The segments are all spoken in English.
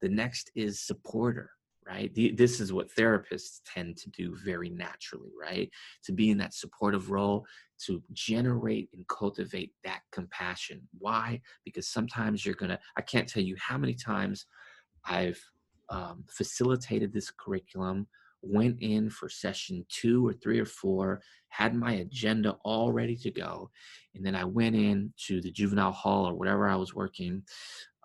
The next is supporter, right? This is what therapists tend to do very naturally, right? To be in that supportive role, to generate and cultivate that compassion. Why? Because sometimes I can't tell you how many times I've facilitated this curriculum, went in for session 2 or 3 or 4, had my agenda all ready to go. And then I went in to the juvenile hall or whatever I was working,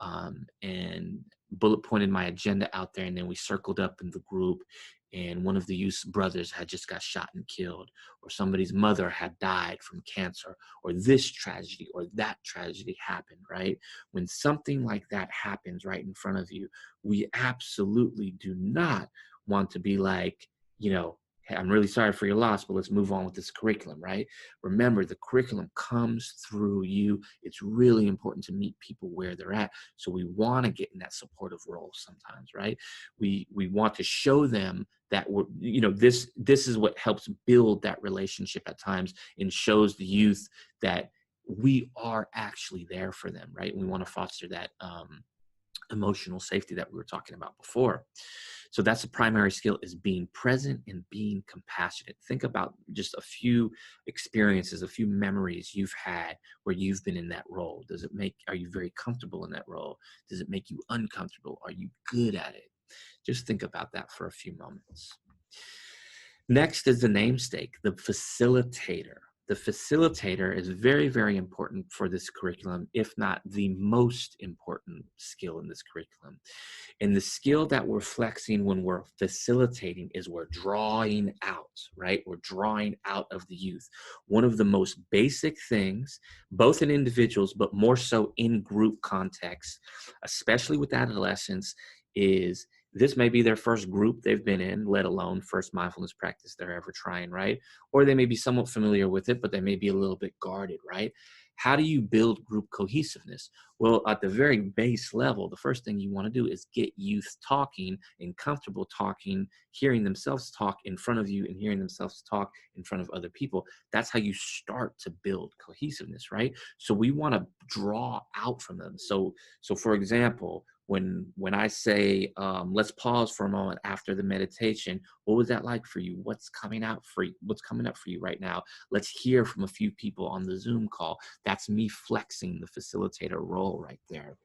and bullet pointed my agenda out there. And then we circled up in the group, and one of the youth's brothers had just got shot and killed, or somebody's mother had died from cancer, or this tragedy or that tragedy happened, right? When something like that happens right in front of you, we absolutely do not want to be like, hey, I'm really sorry for your loss, but let's move on with this curriculum, right? Remember, the curriculum comes through you. It's really important to meet people where they're at. So we want to get in that supportive role sometimes, right? We want to show them that this is what helps build that relationship at times, and shows the youth that we are actually there for them, right? And we want to foster that emotional safety that we were talking about before. So that's a primary skill, is being present and being compassionate. Think about just a few experiences, a few memories you've had where you've been in that role. Are you very comfortable in that role? Does it make you uncomfortable? Are you good at it? Just think about that for a few moments. Next is the namesake, the facilitator. The facilitator is very, very important for this curriculum, if not the most important skill in this curriculum. And the skill that we're flexing when we're facilitating is we're drawing out, right? We're drawing out of the youth. One of the most basic things, both in individuals, but more so in group context, especially with adolescents, is this may be their first group they've been in, let alone first mindfulness practice they're ever trying, right? Or they may be somewhat familiar with it, but they may be a little bit guarded, right? How do you build group cohesiveness? Well, at the very base level, the first thing you want to do is get youth talking and comfortable talking, hearing themselves talk in front of you and hearing themselves talk in front of other people. That's how you start to build cohesiveness, right? So we want to draw out from them. So for example, when I say, let's pause for a moment after the meditation, what was that like for you? What's coming up for you right now? Let's hear from a few people on the Zoom call. That's me flexing the facilitator role right there.